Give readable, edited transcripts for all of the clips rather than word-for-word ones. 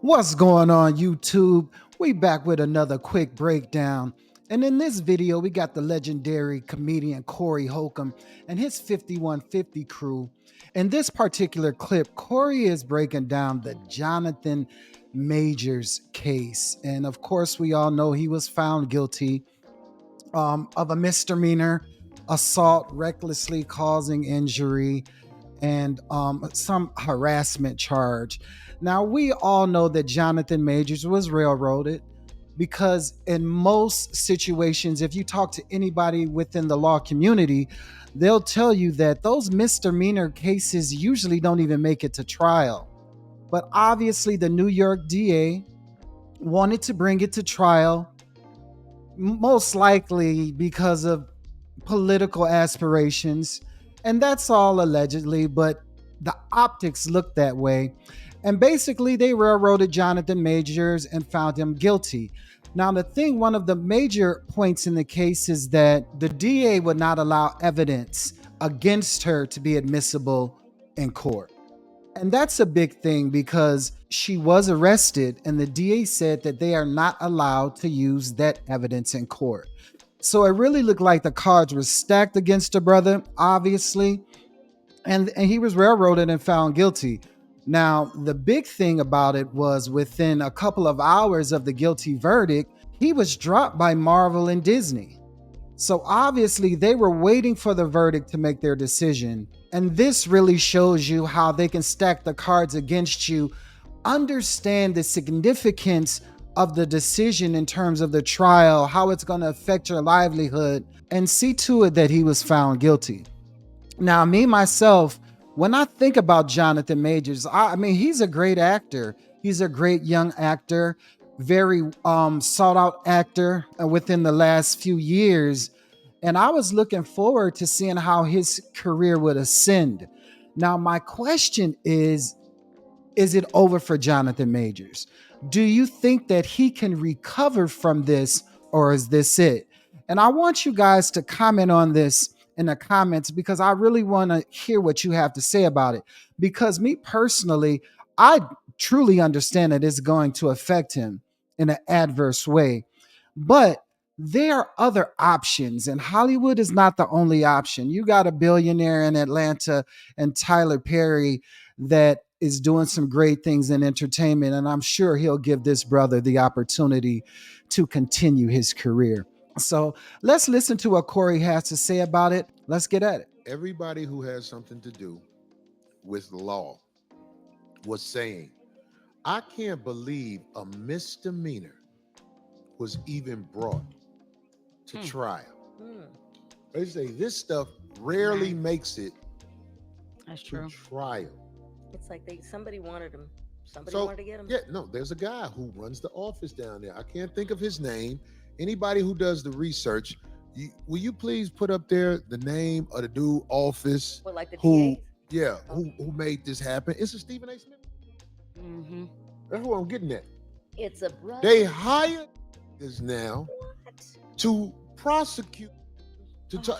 What's going on, YouTube? We back with another quick breakdown. And in this video, we got the legendary comedian Corey Holcomb and his 5150 crew. In this particular clip, Corey is breaking down the Jonathan Majors case. And of course, we all know he was found guilty of a misdemeanor assault, recklessly causing injury, and some harassment charge. Now, we all know that Jonathan Majors was railroaded because, in most situations, if you talk to anybody within the law community, they'll tell you that those misdemeanor cases usually don't even make it to trial. But obviously, the New York DA wanted to bring it to trial, most likely because of political aspirations. And that's all allegedly, but the optics look that way. And basically, they railroaded Jonathan Majors and found him guilty. Now, one of the major points in the case is that the DA would not allow evidence against her to be admissible in court. And that's a big thing because she was arrested, and the DA said that they are not allowed to use that evidence in court. So it really looked like the cards were stacked against her brother, obviously, and he was railroaded and found guilty. Now, the big thing about it was within a couple of hours of the guilty verdict, he was dropped by Marvel and Disney. So obviously they were waiting for the verdict to make their decision. And this really shows you how they can stack the cards against you. Understand the significance of the decision in terms of the trial, how it's going to affect your livelihood, and see to it that he was found guilty. Now, me, myself, when I think about Jonathan Majors, I mean, he's a great actor. He's a great young actor, very sought out actor within the last few years. And I was looking forward to seeing how his career would ascend. Now, my question is it over for Jonathan Majors? Do you think that he can recover from this, or is this it? And I want you guys to comment on this in the comments because I really want to hear what you have to say about it. Because me personally, I truly understand that it's going to affect him in an adverse way. But there are other options, and Hollywood is not the only option. You got a billionaire in Atlanta and Tyler Perry that is doing some great things in entertainment, and I'm sure he'll give this brother the opportunity to continue his career. So let's listen to what Corey has to say about it. Let's get at it. Everybody who has something to do with law was saying, I can't believe a misdemeanor was even brought to trial. They say this stuff rarely makes it to trial. It's like somebody wanted him. Somebody wanted to get him. Yeah, no, there's a guy who runs the office down there. I can't think of his name. Anybody who does the research, will you please put up there the name of the dude office? What, like the who? DA? Yeah, who made this happen? It's a Stephen A. Smith. That's what I'm getting at. It's a brother. They hired this now to prosecute,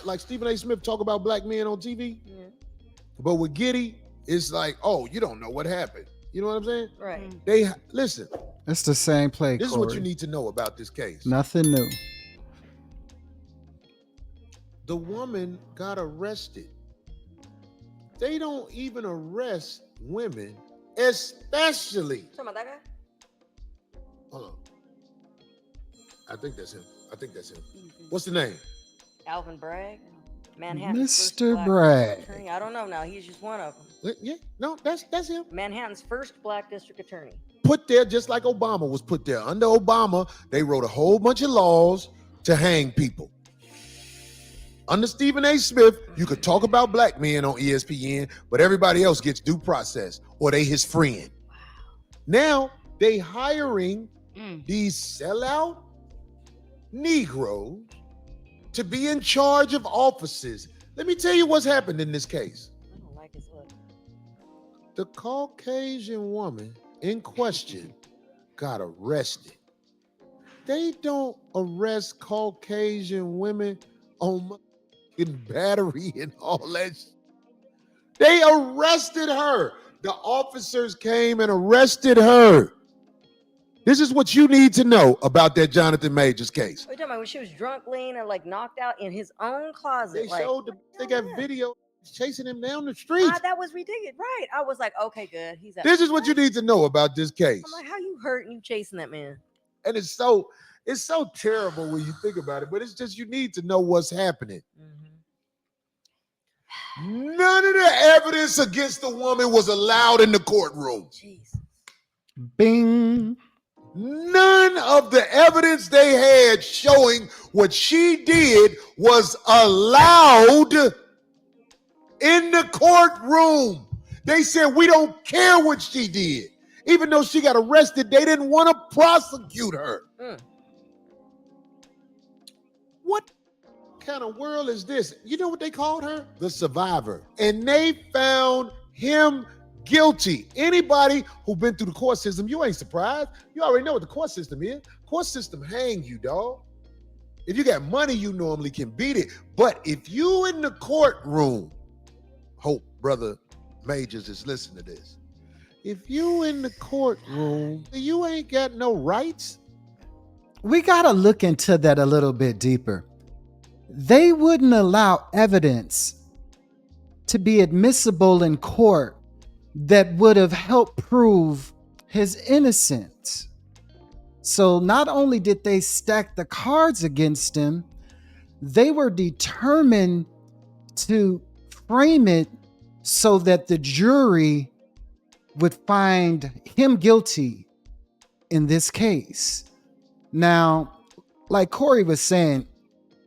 like Stephen A. Smith talk about black men on TV. Yeah. But with Giddy, it's like, oh, you don't know what happened. You know what I'm saying? Right. They listen. It's the same play. This Corey. is what you need to know about this case. Nothing new. The woman got arrested. They don't even arrest women, especially. Talking about that guy? Hold on. I think that's him. What's the name? Alvin Bragg. Manhattan's Mr. Bragg. Attorney. I don't know now. He's just one of them. Yeah, no, that's him. Manhattan's first black district attorney. Put there just like Obama was put there. Under Obama, they wrote a whole bunch of laws to hang people. Under Stephen A. Smith, you could talk about black men on ESPN, but everybody else gets due process, or they his friend. Wow. Now they hiring these sellout Negroes to be in charge of offices. Let me tell you what's happened in this case. I don't like his look. The Caucasian woman in question got arrested. They don't arrest Caucasian women on battery and all that. They arrested her. The officers came and arrested her. This is what you need to know about that Jonathan Majors case. What are you talking about? When she was drunk, lean, and like knocked out in his own closet. They got video chasing him down the street. That was ridiculous. Right. I was like, okay, good. He's This is what you need to know about this case. I'm like, how you hurt and you chasing that man? And it's so terrible when you think about it, but it's just you need to know what's happening. None of the evidence against the woman was allowed in the courtroom. Jesus. Bing. None of the evidence they had showing what she did was allowed in the courtroom. They said, we don't care what she did. Even though she got arrested, they didn't want to prosecute her. What kind of world is this? You know what they called her? The survivor. And they found him guilty. Anybody who been through the court system, you ain't surprised. You already know what the court system is. Court system hang you, dog. If you got money, you normally can beat it. But if you in the courtroom, hope brother Majors is listening to this. If you in the courtroom, you ain't got no rights. We got to look into that a little bit deeper. They wouldn't allow evidence to be admissible in court that would have helped prove his innocence. So not only did they stack the cards against him, they were determined to frame it so that the jury would find him guilty in this case. Now, like Corey was saying,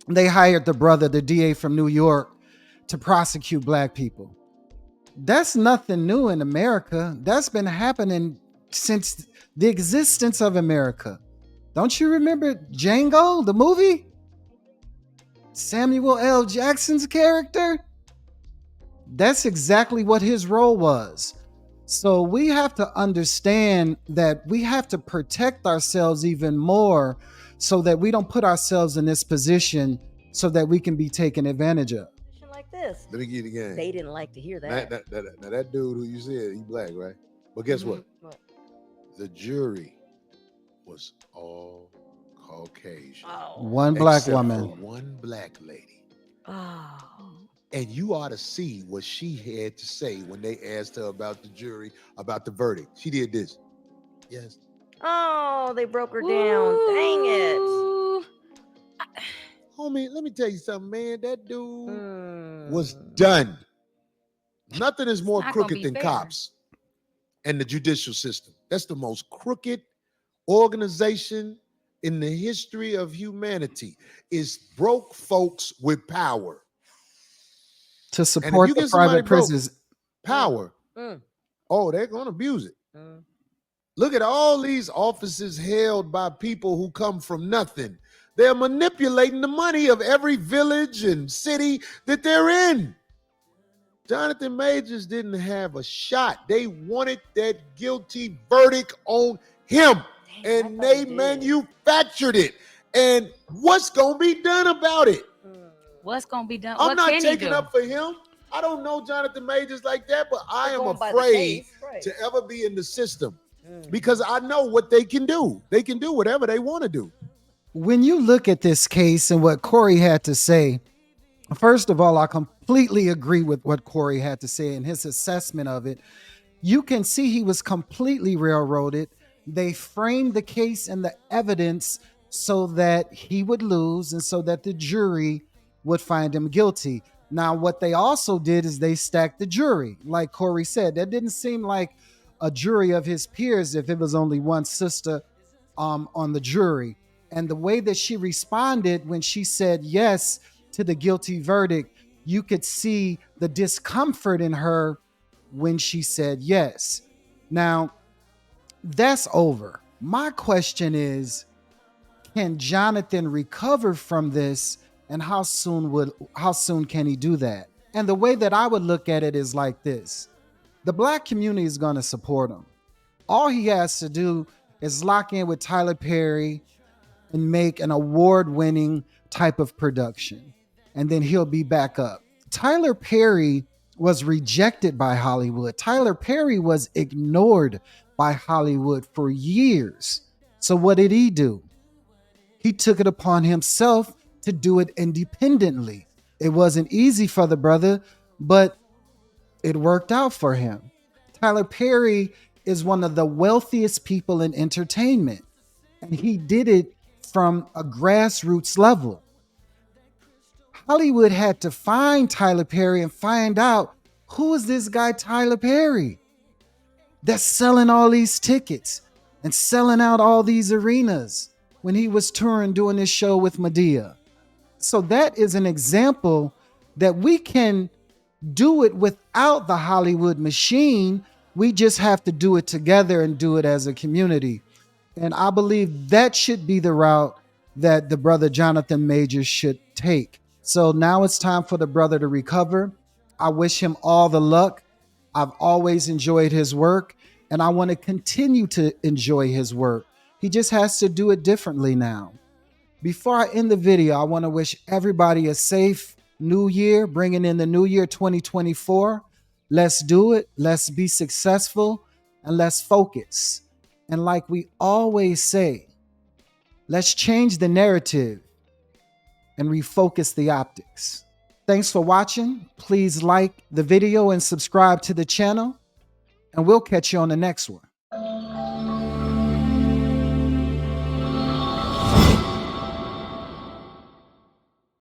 they hired the brother, the DA from New York, to prosecute black people. That's nothing new in America. That's been happening since the existence of America. Don't you remember Django, the movie? Samuel L. Jackson's character? That's exactly what his role was. So we have to understand that we have to protect ourselves even more so that we don't put ourselves in this position so that we can be taken advantage of. Like this. Let me get it again. They didn't like to hear that. Now that dude who you said, he black, right? But guess what? The jury was all Caucasian. One black woman. One black lady. Oh. And you ought to see what she had to say when they asked her about the jury, about the verdict. She did this. Yes. Oh, they broke her down. Dang it. Homie, let me tell you something, man. That dude was done. Nothing is more crooked than cops and the judicial system. That's the most crooked organization in the history of humanity. Is broke folks with power. To support the private prisons. Power. Oh, they're going to abuse it. Look at all these offices held by people who come from nothing. They're manipulating the money of every village and city that they're in. Jonathan Majors didn't have a shot. They wanted that guilty verdict on him, and they manufactured it. And what's going to be done about it? What's going to be done? I'm not taking up for him. I don't know Jonathan Majors like that, but I am afraid to ever be in the system because I know what they can do. They can do whatever they want to do. When you look at this case and what Corey had to say, first of all, I completely agree with what Corey had to say and his assessment of it. You can see he was completely railroaded. They framed the case and the evidence so that he would lose and so that the jury would find him guilty. Now, what they also did is they stacked the jury. Like Corey said, that didn't seem like a jury of his peers if it was only one sister on the jury. And the way that she responded when she said yes to the guilty verdict, you could see the discomfort in her when she said yes. Now, that's over. My question is, can Jonathan recover from this? And how soon can he do that? And the way that I would look at it is like this. The black community is going to support him. All he has to do is lock in with Tyler Perry and make an award-winning type of production. And then he'll be back up. Tyler Perry was rejected by Hollywood. Tyler Perry was ignored by Hollywood for years. So what did he do? He took it upon himself to do it independently. It wasn't easy for the brother, but it worked out for him. Tyler Perry is one of the wealthiest people in entertainment, and he did it from a grassroots level. Hollywood had to find Tyler Perry and find out, who is this guy Tyler Perry that's selling all these tickets and selling out all these arenas when he was touring doing this show with Madea. So that is an example that we can do it without the Hollywood machine. We just have to do it together and do it as a community. And I believe that should be the route that the brother Jonathan Majors should take. So now it's time for the brother to recover. I wish him all the luck. I've always enjoyed his work, and I want to continue to enjoy his work. He just has to do it differently now. Before I end the video, I want to wish everybody a safe new year, bringing in the new year 2024. Let's do it. Let's be successful, and let's focus. And like we always say, let's change the narrative and refocus the optics. Thanks for watching. Please like the video and subscribe to the channel, and we'll catch you on the next one.